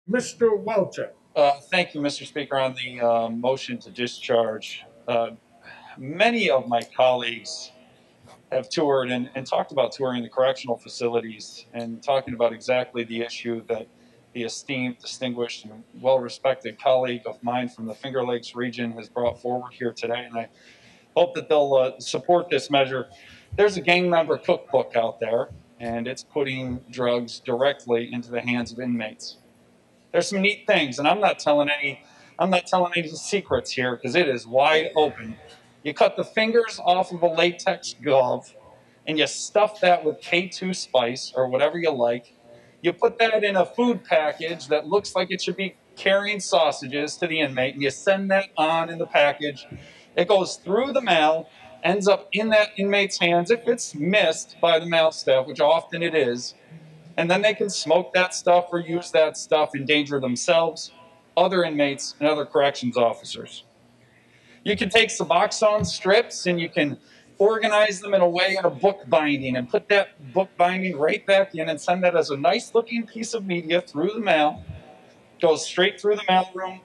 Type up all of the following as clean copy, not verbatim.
Mr. Walczyk. Thank you, Mr. Speaker. On the motion to discharge, many of my colleagues have toured and talked about touring the correctional facilities and talking about exactly the issue that the esteemed, distinguished, and well-respected colleague of mine from the Finger Lakes region has brought forward here today. And I hope that they'll support this measure. There's a gang member cookbook out there, and it's putting drugs directly into the hands of inmates. There's some neat things, and I'm not telling any secrets here because it is wide open. You cut the fingers off of a latex glove and you stuff that with K2 spice or whatever you like. You put that in a food package that looks like it should be carrying sausages to the inmate, and you send that on in the package. It goes through the mail, ends up in that inmate's hands if it's missed by the mail staff, which often it is, and then they can smoke that stuff or use that stuff, endanger themselves, other inmates, and other corrections officers. You can take Suboxone strips and you can organize them in a way in a book binding and put that book binding right back in and send that as a nice looking piece of media through the mail. Goes straight through the mailroom.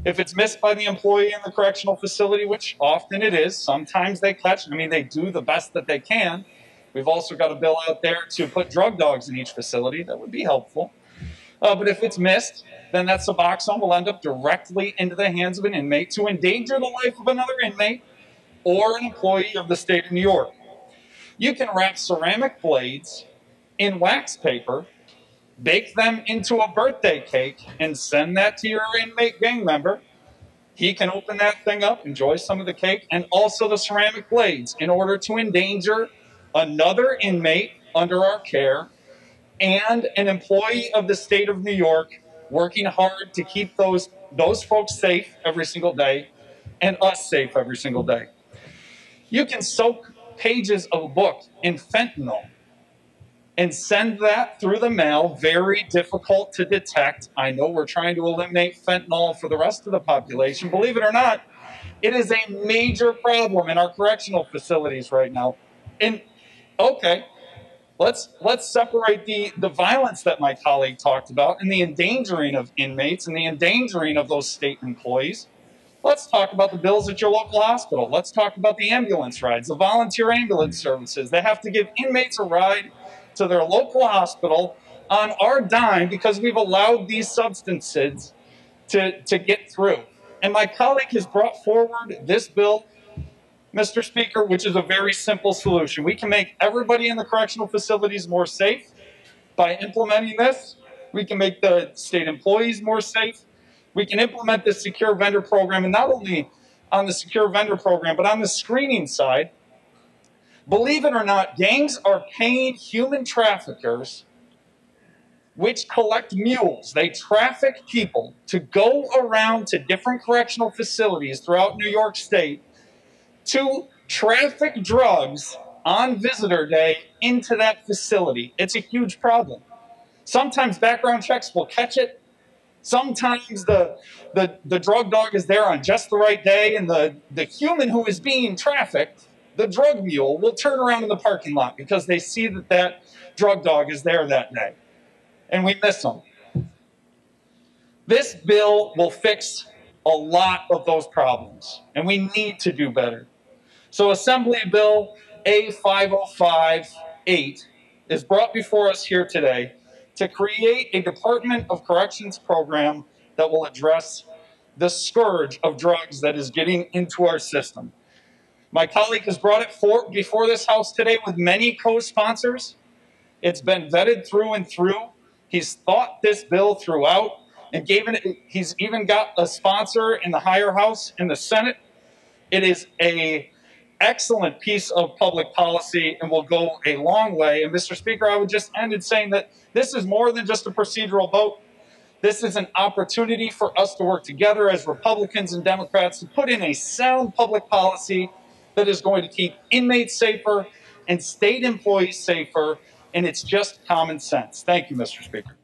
If it's missed by the employee in the correctional facility, which often it is, sometimes they catch, they do the best that they can. We've also got a bill out there to put drug dogs in each facility. That would be helpful. But if it's missed, then that Suboxone will end up directly into the hands of an inmate to endanger the life of another inmate or an employee of the state of New York. You can wrap ceramic blades in wax paper, bake them into a birthday cake, and send that to your inmate gang member. He can open that thing up, enjoy some of the cake, and also the ceramic blades in order to endanger another inmate under our care and an employee of the state of New York working hard to keep those folks safe every single day and us safe every single day. You can soak pages of a book in fentanyl and send that through the mail. Very difficult to detect. I know we're trying to eliminate fentanyl for the rest of the population. Believe it or not, it is a major problem in our correctional facilities right now. And okay, let's separate the violence that my colleague talked about and the endangering of inmates and the endangering of those state employees. Let's talk about the bills at your local hospital. Let's talk about the ambulance rides, the volunteer ambulance services. They have to give inmates a ride to their local hospital on our dime because we've allowed these substances to get through. And my colleague has brought forward this bill, Mr. Speaker, which is a very simple solution. We can make everybody in the correctional facilities more safe by implementing this. We can make the state employees more safe. We can implement this secure vendor program, and not only on the secure vendor program, but on the screening side. Believe it or not, gangs are paying human traffickers, which collect mules. They traffic people to go around to different correctional facilities throughout New York State to traffic drugs on visitor day into that facility. It's a huge problem. Sometimes background checks will catch it. Sometimes the drug dog is there on just the right day, and the human who is being trafficked, the drug mule, will turn around in the parking lot because they see that drug dog is there that day. And we miss them. This bill will fix a lot of those problems, and we need to do better. So Assembly Bill A5058 is brought before us here today to create a Department of Corrections program that will address the scourge of drugs that is getting into our system. My colleague has brought it before this House today with many co-sponsors. It's been vetted through and through. He's thought this bill throughout and he's even got a sponsor in the higher house in the Senate. It is an excellent piece of public policy and will go a long way. And Mr. Speaker, I would just end in saying that this is more than just a procedural vote. This is an opportunity for us to work together as Republicans and Democrats to put in a sound public policy that is going to keep inmates safer and state employees safer, and it's just common sense. Thank you, Mr. Speaker.